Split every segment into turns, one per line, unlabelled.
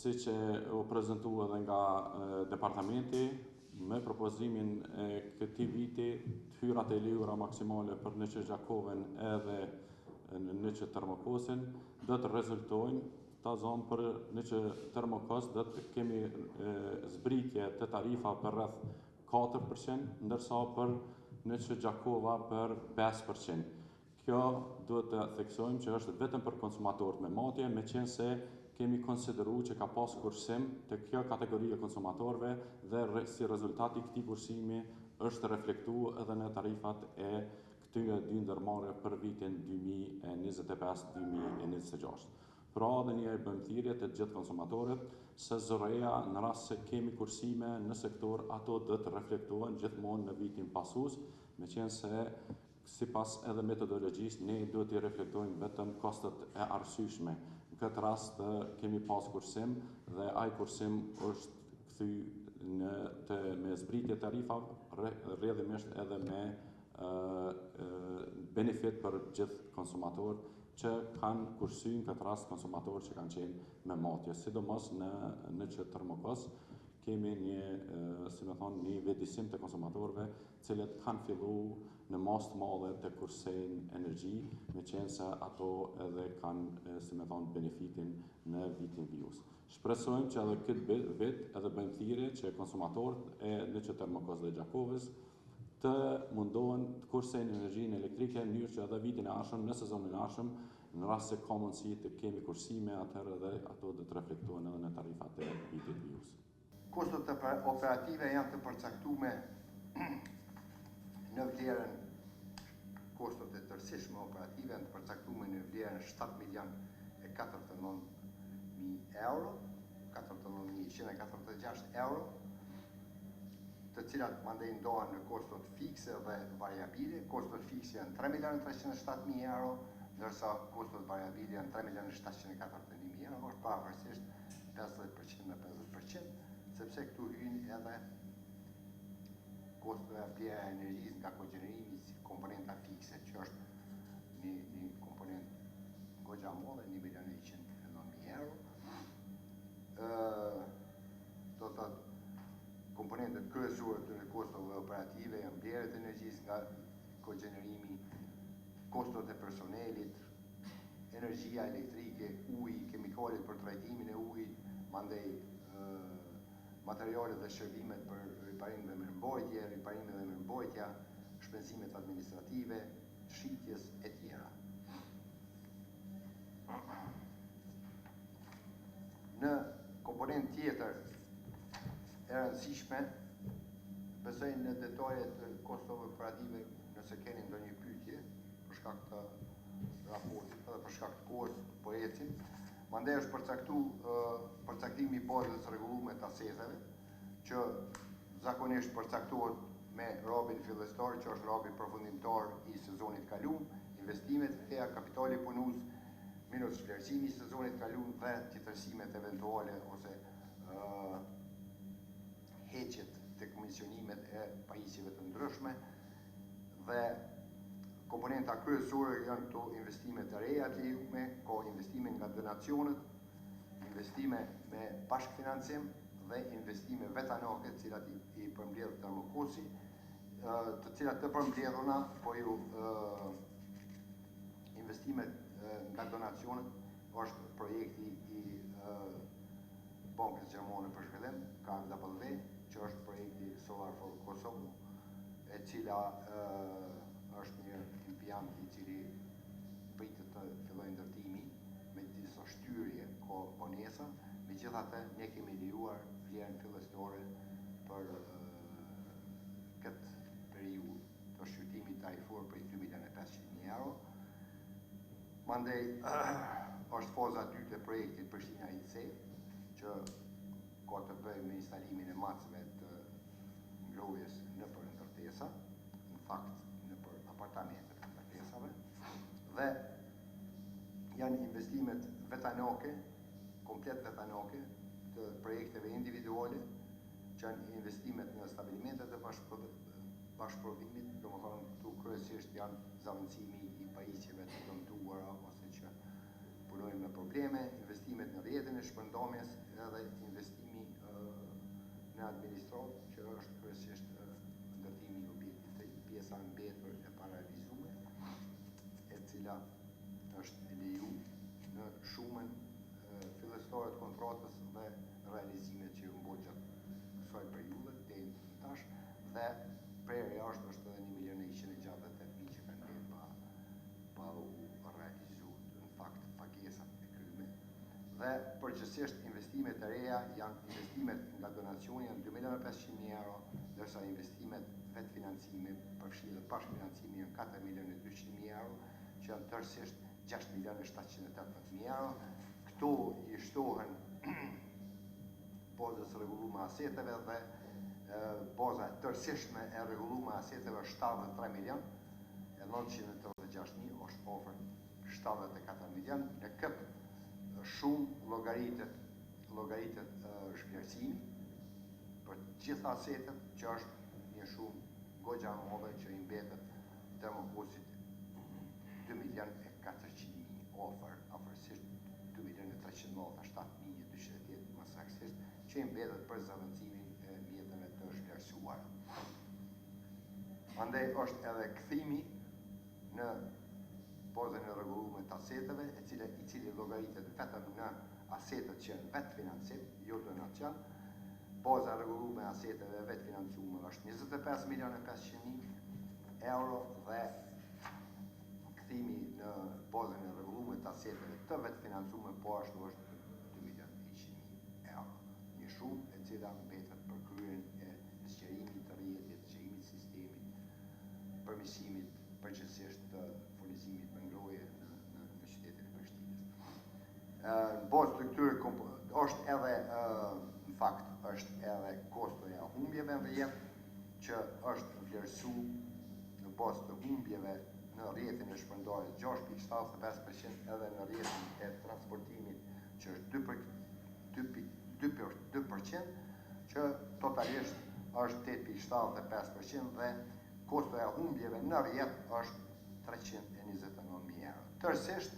si që u prezentu edhe nga departamenti, me propozimin e këtij viti, të hyrat e liura maksimale për Neqë Gjakovën edhe në Neqë Termokosin do të rezultojnë ta zonë për Neqë Termokos do të kemi zbritje të tarifa për rreth 4%, ndërsa për Neqë Gjakova për 5%. Kjo duhet të theksojmë që është vetëm për konsumatorët me matje, me qenë se kemi konsideru që ka pas kursim të kjo kategorie konsumatorëve dhe si rezultati këtij kursimi është reflektuar edhe në tarifat e këtyre dy ndërmarrjeve për vitin 2025-2026. Pra dhe një bëmthirje të gjithë konsumatorët se zoreja në rast se kemi kursime në sektor, ato dhe të reflektohen gjithmonë në vitin pasus, me qenë se sipas edhe metodologjisë ne duhet të reflektojmë vetëm kostot e arsyeshme. Në këtë rast kemi pas kursim dhe ai kursim është kthy me zbritje tarifave rrjedhimisht edhe me benefit për gjithë konsumatorët që kanë kursyer në këtë rast konsumatorë që kanë qenë me matje, sidomos në Neqë Termokos. Kemi një vedisim të konsumatorëve cilët kanë fillu në mas të madhe të kursejnë energji, me qenë se ato edhe kanë benefitin në vitin vijus. Shpresojmë që edhe këtë vit edhe bëjmë thirrje që konsumatorët e Neqë Termokos dhe Gjakovës të mundohen të kursejnë energjinë elektrike në mënyrë që edhe vitin e ardhshëm, në sezonin e ardhshëm, në rast se ka mundësi të kemi kursime, atëherë edhe ato do të reflektohen edhe në tarifat e vitit vijus.
Kostot operative janë të përcaktuar në vlerën, kostot e tërësishme operative janë të përcaktuar në vlerën 7.049.000 euro, 49.146 euro, të cilat mandej ndohen në kostot fikse dhe variabile. Kostot fikse janë 3.307.000 euro, ndërsa kostot variabile janë 3.741.000 euro, është pavarësisht 50% me 50%, sepse këtu hyjnë edhe kostot e vlera e energjisë nga kogenerimi si komponenta fikse, që është një komponent goxha madhe, 1.109.000 euro. Do të komponentet kryesore të kostove operative janë vlerat e energjisë nga kogenerimi, kostot e personelit, energjia elektrike, uji, kemikalet për trajtimin e ujit, mandej materialet dhe shërbimet për riparimin dhe mirëmbajtja, shpenzimet administrative, shitjes e tjera. Në komponent tjetër e rëndësishme, besoj në detajet të kostove operative, nëse keni ndonjë pyetje për shkak të raportit edhe për shkak të kohës po ecim. Mandej është përcaktimi i bazës rregulluar të aseseve, që zakonisht përcaktohet me rabin fillestar, që është rabi përfundimtar i sezonit kaluar, investimet e kapitali punus minus vlerësimi i sezonit kaluar dhe tjetërsimet eventuale ose heqjet të komisionimet e pajisjeve të ndryshme, dhe komponenta kryesore janë këto investime të reja të lejume, ka investime nga donacionet, investime me bashkëfinancim dhe investime vetanake, të cilat i përmbledh Termokosi, të cilat të përmbledhuna, po ju investimet nga donacionet është projekti i Bankës Gjermane për Zhvillim, KfW, që është projekti Solar for Kosovo, e cila është një impjant i cili pritet të fillojë ndërtimi me disa shtyrje ka ponesa, megjithatë ne kemi lejuar vlerën fillestare për këtë periudhë të shqyrtimit tarifor për 2.500.000 euro. Mandej është faza 2 të projektit Prishtina IC, që ka të bëjë me instalimin e macëve të ngrohjes nëpër ndërtesa, në fakt nëpër apartamentet të ndërtesave, dhe janë investimet vetanake, komplet vetanake, të projekteve individuale, që janë investimet në stabilimentet e bashkëprodhimit, domethënë këtu kryesisht janë zavendësimi i pajisjeve të dëmtuara ose që punojnë me probleme, investimet në rrjetin e shpërndarjes edhe investimi në administrat, që është kryesisht ndërtimi i objektit, pjesa mbetur e pararealizuar, e cila është e leju në shumën fillestore të kontratës dhe realizimet që mbot gjatë kësaj periudhe deri në tash, dhe prerja është edhe 1.168.000 që kanë bërë pa u realizuar, në fakt pagesat e kryme. Dhe përgjithsisht investimet e reja janë investimet nga donacioni janë 2.500.000 euro, ndërsa investimet vetë financime, përfshi dhe bashkëfinancimi janë 4.200.000 euro, që janë tërësisht 6.780.000 euro. Këto i shtohen bazës rregulluar aseteve dhe baza tërësishtme e rregulluar aseteve është 73 milion, e 986.000 është ofër 74 milion. Në këtë shumë llogaritet shpërtësimi për gjitha asetet, që është një shumë goxha e madhe që i mbetet Termokosit 2.400.000 ofër, afërsisht 2.397.210 më saktësisht, që i mbetet për zëvendësimin e mjeteve të shpërtësuara. Andaj është edhe kthimi në bazën e rregulluar të aseteve, i cili llogaritet vetëm në asetet që janë vetë financim, jo donacion. Baza e rregulluar e aseteve vetë financuar është 25.500.000 euro dhe kthimi në bazën e rregulluar të aseteve të vetë financuar po ashtu është 2.100.000 euro. Një shumë e cila mbetet për kryen e zgjerimit të rrjetit, zgjerimit sistemit, përmirësimit përgjithsisht të furnizimit me ngroje në qytetin e Prishtinës. Në bazë të këtyre është edhe në fakt është edhe kostoja e humbjeve në rrjet, që është vlerësuar në bazë të humbjeve në rrjetin e shpërndarjes 6.75% edhe në rrjetin e transportimit që është 2%, që totalisht është 8.75% dhe kostoja e humbjeve në rrjet është 329.000 euro. Tërësisht,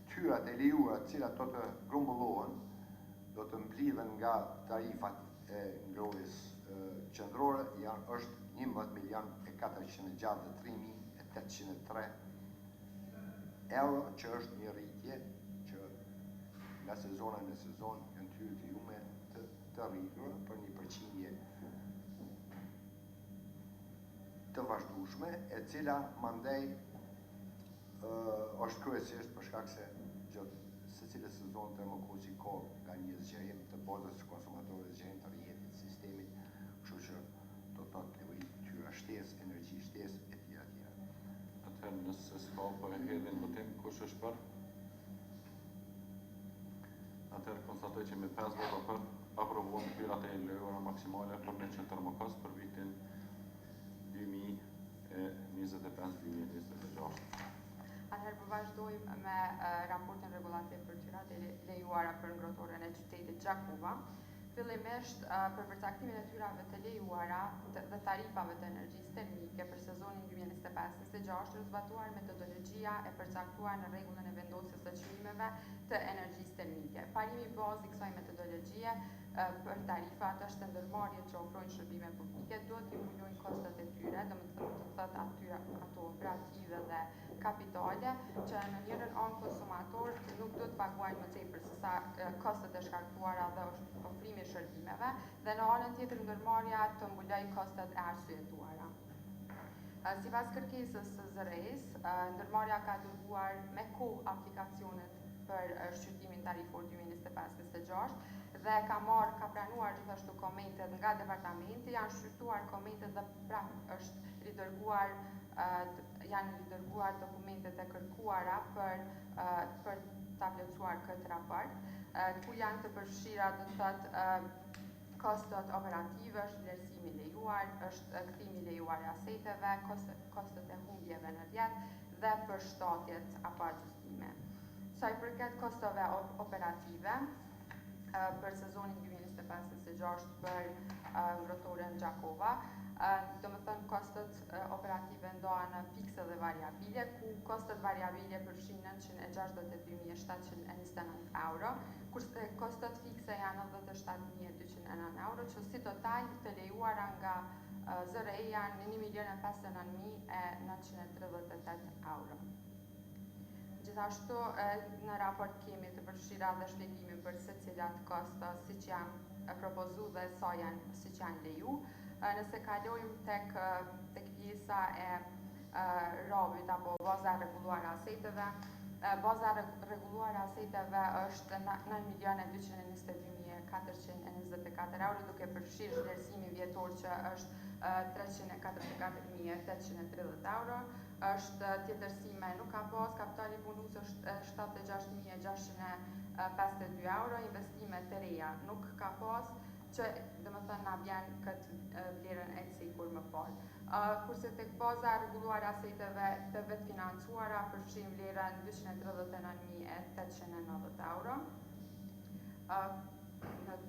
tyrat e lejuara të cilat do të grumbullohen, do të mblidhen nga tarifat e ngrohjes qendrore, është 11.463.803 euro, që është një rritje që nga sezona në sezon janë tyrat e jume të rritura për një përqindje të vazhdueshme, e cila mandej është kryesisht për shkak se gjatë secilës sezon Termokosi ka nga një zgjerim të bazës konsumatore, zgjerim të rrjetit sistemit, kështu që do të thotë tyra shtesë, energji shtesë e tjera tjera.
Atëherë nëse s'ka po e hedhin votim, kush është për? Atëherë konstatoj që me 5 vota për aprovuan hyrat e lejuara maksimale për Neçën Termokos për vitin 2025-2026.
Atëherë po vazhdojmë me raportin rregullativ për hyrat e lejuara për ngrohtorën e qytetit Gjakova. Fillimisht për përcaktimin e hyrave të lejuara dhe tarifave të energjisë termike për sezonin 2025-26 është zbatuar metodologjia e përcaktuar në rregullin e vendosjes së çmimeve të energjisë termike. Parimi bazë i kësaj metodologjie për tarifat është ndërmarrje që ofrojnë shërbime publike, duhet të mbulojnë kostot e tyre, domethënë ato operative dhe kapitale, që në njërin anë konsumator nuk do të paguajnë më tepër se sa kostot e shkaktuara dhe ofrimi i shërbimeve, dhe në anën tjetër ndërmarrja të mbulojë kostot e arsyetuara. Sipas kërkesës së zëres, ndërmarrja ka dërguar me kohë aplikacionet për shqyrtimin tarifor 2025-26 dhe ka pranuar gjithashtu komentet nga departamenti, janë shqyrtuar komentet dhe është ridërguar janë ridërguar dokumentet e kërkuara për ta plotësuar këtë raport, ku janë të përfshira do të thotë kostot operative, është vlerësimi lejuar, është kthimi lejuar e aseteve, kostot e humbjeve në rrjet dhe përshtatjet apo ajustime. Sa i përket kostove operative, për sezonin 2025-26 për ngrotoren Gjakova. Do më thënë kostet operative ndohen fikse dhe variabile, ku kostet variabile përfshin 962.729 euro, kurse kostet fikse janë 97.209 euro, që si total të lejuara nga ZRI janë 1.059.938 euro. Gjithashtu, në raport kemi të përfshira dhe shpjegime për se cilat kosta si që janë propozu dhe sa janë si që janë leju. Nëse kalojmë tek pjesa e robit apo baza rregulluar aseteve, baza rregulluar aseteve është 9.222.424 euro, duke përfshirë vlerësimin vjetor që është 344.830 euro. Është tjetërsime nuk ka pas, kapitali bonus është 76.652 euro, investime të reja nuk ka pas, që dhe më thënë na vjen këtë vlerën e sikur më parë. Kurse tek baza rregulluar aseteve të vetë financuara përfshin vlerën 239.890 euro.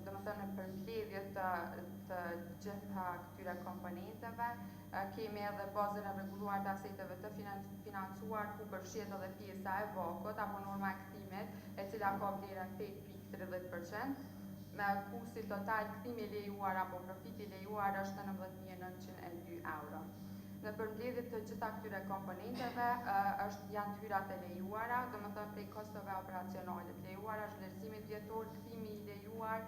Dhe më thënë për mbledhje të gjitha këtyre komponenteve, kemi edhe bazën e rregulluar të aseteve të financuar, ku përfshihet edhe pjesa e vakut apo norma e kthimit, e cila ka vlerën 8.30%, me kushti total kthimi lejuar apo profiti lejuar është 19.902 euro. Në përmbledhje të gjitha këtyre komponenteve janë të hyrat e lejuara, do më thënë prej kostove operacionale të lejuara, vlerësimit vjetor, kthimi i lejuar,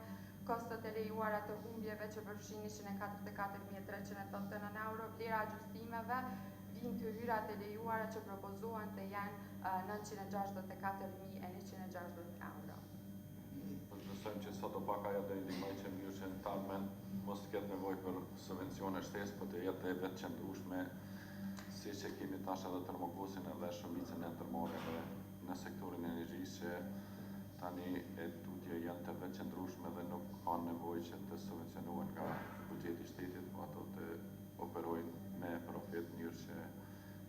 kostot e lejuara të humbjeve që përfshin 144.389 euro, vlera gjustimeve, vinë të hyrat e lejuara që propozohen të janë 964.160 euro.
Përgjësojmë që sot o pak ajo dhe indikoj që mirë që në tarmen mos të ketë nevoj për subvencione shtesë, për të jetë e vetë qëndrueshme, si që kemi tash edhe termokosin edhe shumicën e ndërmarrjeve në sektorin e energjisë, që tani e tutje janë të vetë qëndrueshme dhe nuk ka nevoj që të subvencionohen nga buxheti i shtetit, po ato të operojnë me profit njërë që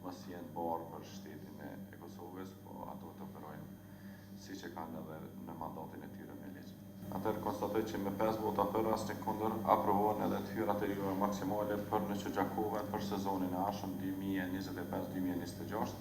mos jenë barë për shtetin e Kosovës, po ato të operojnë si që kanë edhe në mandatin e tyre me ligj. Atëherë konstatoj që me 5 vota për asnjë kundër aprovohen edhe të hyrat e lejuara maksimale për në Gjakovën për sezonin e ardhshëm 2025-2026.